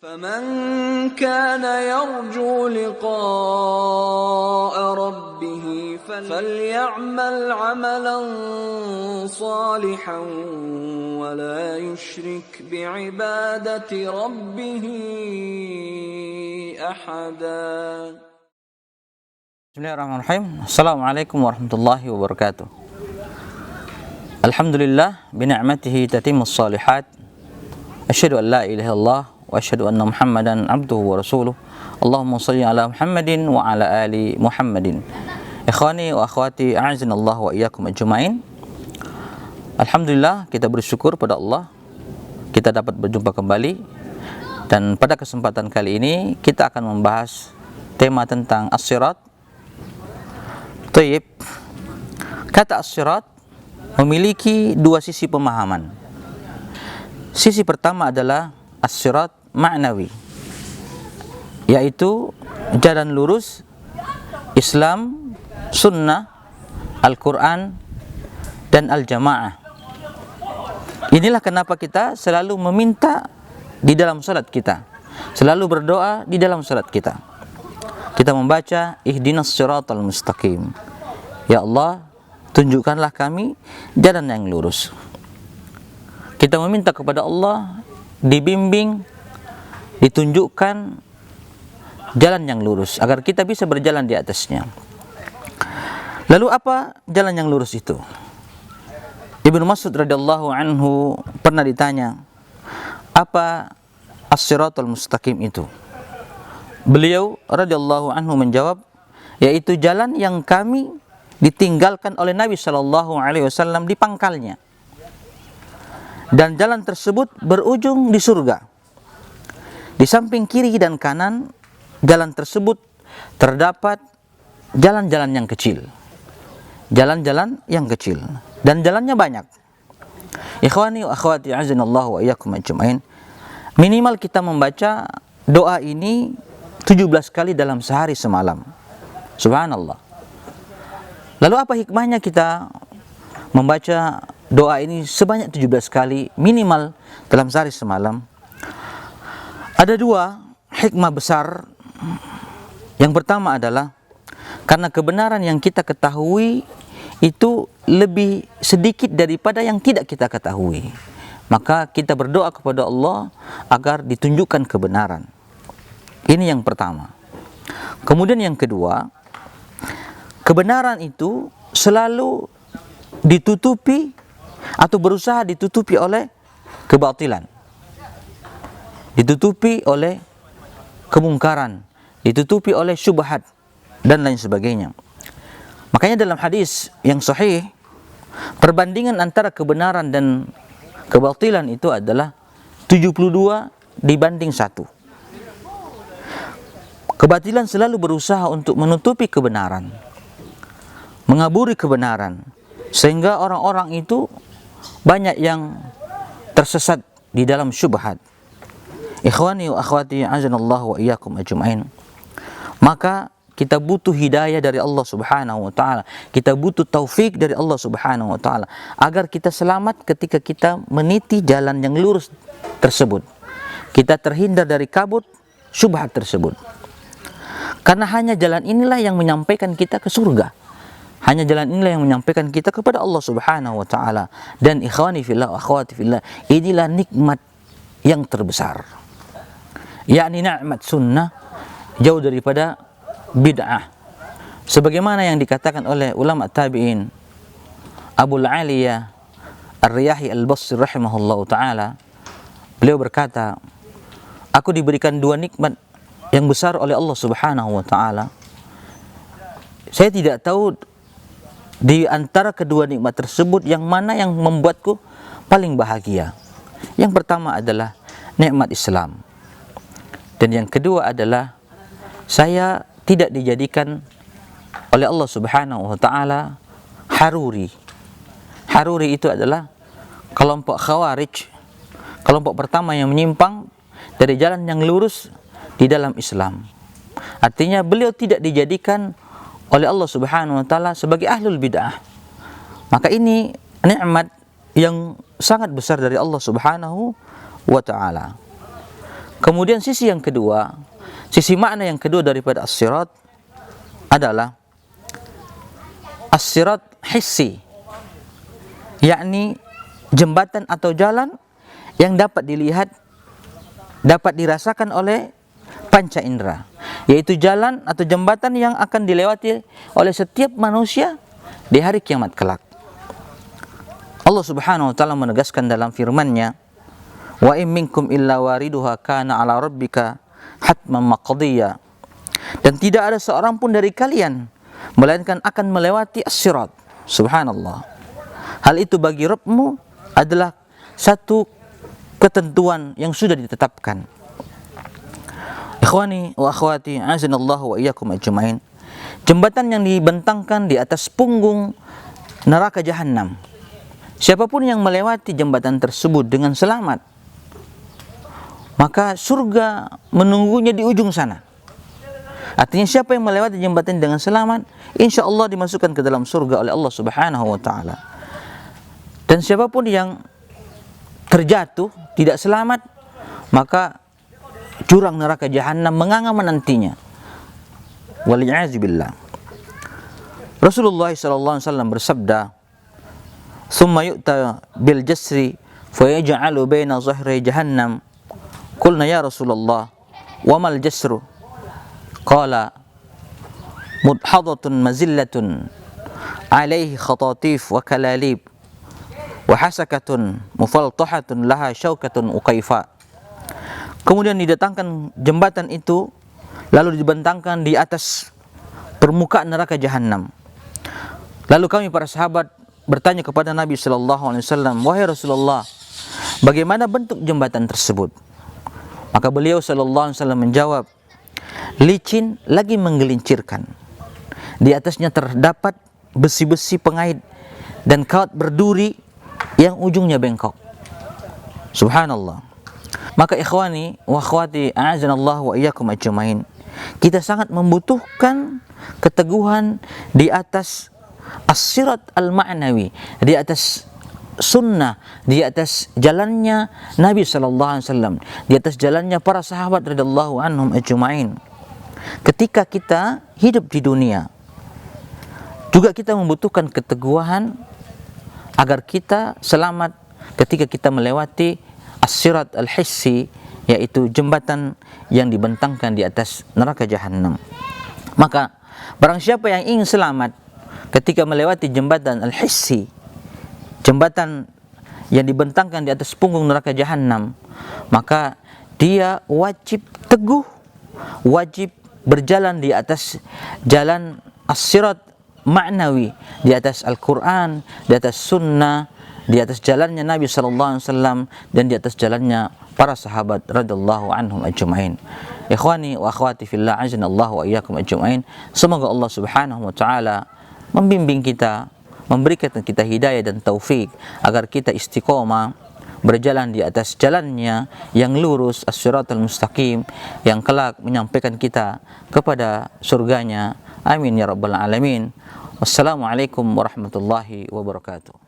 فمن كان يرجو لقاء ربه فليعمل عملا صالحا ولا يشرك بعبادة ربه أحدا. Bismillahirrahmanirrahim. Assalamualaikum warahmatullahi wabarakatuh. Alhamdulillah bini'matihi tatimmus shalihat. Asyhadu an la ilaha illallah wa asyhadu anna Muhammadan abduhu wa rasuluh. Allahumma shalli ala Muhammadin wa ala ali Muhammadin. Ikhwani wa akhwati, a'azinallahu wa iyyakum ajmain. Alhamdulillah, kita bersyukur pada Allah kita dapat berjumpa kembali, dan pada kesempatan kali ini kita akan membahas tema tentang as-sirat. Tayyib. Kata as-sirat memiliki dua sisi pemahaman. Sisi pertama adalah as-sirat ma'nawi, yaitu jalan lurus Islam, sunnah, Al-Quran, dan Al-Jamaah. Inilah kenapa kita selalu meminta di dalam salat kita, selalu berdoa di dalam salat kita. Kita membaca ihdinas siratal mustaqim. Ya Allah, tunjukkanlah kami jalan yang lurus. Kita meminta kepada Allah dibimbing, ditunjukkan jalan yang lurus agar kita bisa berjalan di atasnya. Lalu apa jalan yang lurus itu? Ibnu Mas'ud radhiyallahu anhu pernah ditanya, apa as-siratal mustaqim itu? Beliau radhiyallahu anhu menjawab, yaitu jalan yang kami ditinggalkan oleh Nabi sallallahu alaihi wasallam di pangkalnya. Dan jalan tersebut berujung di surga. Di samping kiri dan kanan jalan tersebut terdapat jalan-jalan yang kecil. Jalan-jalan yang kecil, dan jalannya banyak. Ikhwani wa akhwati, azinallahu wa iyyakum ajmain. Minimal kita membaca doa ini 17 kali dalam sehari semalam. Subhanallah. Lalu apa hikmahnya kita membaca doa ini sebanyak 17 kali minimal dalam sehari semalam? Ada dua hikmah besar. Yang pertama adalah karena kebenaran yang kita ketahui itu lebih sedikit daripada yang tidak kita ketahui, maka kita berdoa kepada Allah agar ditunjukkan kebenaran. Ini yang pertama. Kemudian yang kedua, kebenaran itu selalu ditutupi atau berusaha ditutupi oleh kebatilan, ditutupi oleh kemungkaran, ditutupi oleh syubhat dan lain sebagainya. Makanya dalam hadis yang sahih, perbandingan antara kebenaran dan kebatilan itu adalah 72 dibanding 1. Kebatilan selalu berusaha untuk menutupi kebenaran, mengaburi kebenaran, sehingga orang-orang itu banyak yang tersesat di dalam syubhat. Ikhwani wa akhwati, azanallahu wa iyyakum ajmain. Maka kita butuh hidayah dari Allah Subhanahu wa taala. Kita butuh taufik dari Allah Subhanahu wa taala agar kita selamat ketika kita meniti jalan yang lurus tersebut. Kita terhindar dari kabut syubhat tersebut. Karena hanya jalan inilah yang menyampaikan kita ke surga. Hanya jalan inilah yang menyampaikan kita kepada Allah Subhanahu wa taala. Dan ikhwani fillah wa akhwati fillah, inilah nikmat yang terbesar. Yakni nikmat sunnah, jauh daripada bid'ah. Sebagaimana yang dikatakan oleh ulama tabi'in, Abul Aliyah Ar-Riyahi Al-Basri rahimahullahu taala, beliau berkata, aku diberikan dua nikmat yang besar oleh Allah Subhanahu wa taala. Saya tidak tahu di antara kedua nikmat tersebut yang mana yang membuatku paling bahagia. Yang pertama adalah nikmat Islam, dan yang kedua adalah saya tidak dijadikan oleh Allah Subhanahu wa taala haruri. Haruri itu adalah kelompok khawarij, kelompok pertama yang menyimpang dari jalan yang lurus di dalam Islam. Artinya beliau tidak dijadikan oleh Allah Subhanahu wa taala sebagai ahlul bid'ah. Maka ini nikmat yang sangat besar dari Allah Subhanahu wa taala. Kemudian sisi yang kedua, sisi makna yang kedua daripada as-sirat adalah as-sirat hissi, yakni jembatan atau jalan yang dapat dilihat, dapat dirasakan oleh panca indera, yaitu jalan atau jembatan yang akan dilewati oleh setiap manusia di hari kiamat kelak. Allah Subhanahu wa taala menegaskan dalam firman-Nya, "Wa in minkum illa wariduha kana 'ala rabbika hatman maqdiyya." Dan tidak ada seorang pun dari kalian melainkan akan melewati as-sirat. Subhanallah. Hal itu bagi Rabbmu adalah satu ketentuan yang sudah ditetapkan. Ikhwani wa akhwati, azanallahu wa iyyakum ajmain. Jembatan yang dibentangkan di atas punggung neraka jahanam. Siapapun yang melewati jembatan tersebut dengan selamat, maka surga menunggunya di ujung sana. Artinya siapa yang melewati jembatan dengan selamat, insya Allah dimasukkan ke dalam surga oleh Allah Subhanahu wa taala. Dan siapapun yang terjatuh tidak selamat, maka jurang neraka jahanam menganga menantinya. Wal'iyazubillah. Rasulullah sallallahu alaihi wasallam bersabda, "Tsumma yu'ta bil jasri fa yaj'alu baina zahri jahannam." Qulna ya Rasulullah, "Wa mal jasru?" Qala, "Mudhadatun mazillatun 'alaihi khatatif wa kalalib wa hasakatun mufaltahatun laha syaukatun uqaifa." Kemudian didatangkan jembatan itu, lalu dibentangkan di atas permukaan neraka jahanam. Lalu kami para sahabat bertanya kepada Nabi sallallahu alaihi wasallam, "Wahai Rasulullah, bagaimana bentuk jembatan tersebut?" Maka beliau sallallahu alaihi wasallam menjawab, "Licin lagi menggelincirkan. Di atasnya terdapat besi-besi pengait dan kawat berduri yang ujungnya bengkok." Subhanallah. Maka ikhwani wa akhwati, a'azanallahu wa iyyakum ajmain, kita sangat membutuhkan keteguhan di atas as-sirat al-ma'nawi, di atas sunnah, di atas jalannya Nabi sallallahu alaihi wasallam, di atas jalannya para sahabat radhiyallahu anhum ajmain. Ketika kita hidup di dunia, juga kita membutuhkan keteguhan agar kita selamat ketika kita melewati as-sirat al-hissi, yaitu jembatan yang dibentangkan di atas neraka jahanam. Maka barang siapa yang ingin selamat ketika melewati jembatan al-hissi, jembatan yang dibentangkan di atas punggung neraka jahanam, maka dia wajib teguh, wajib berjalan di atas jalan as-sirat ma'nawi, di atas Al-Quran, di atas sunnah, di atas jalannya Nabi sallallahu alaihi wasallam, dan di atas jalannya para sahabat radhiyallahu anhum ajmain. Ikhwani wa akhwati fillah, azanallahu wa iyyakum ajmain. Semoga Allah Subhanahu wa taala membimbing kita, memberikan kita hidayah dan taufik agar kita istiqomah berjalan di atas jalannya yang lurus, as-siratal mustaqim, yang kelak menyampaikan kita kepada surganya. Amin ya rabbal alamin. Wassalamualaikum warahmatullahi wabarakatuh.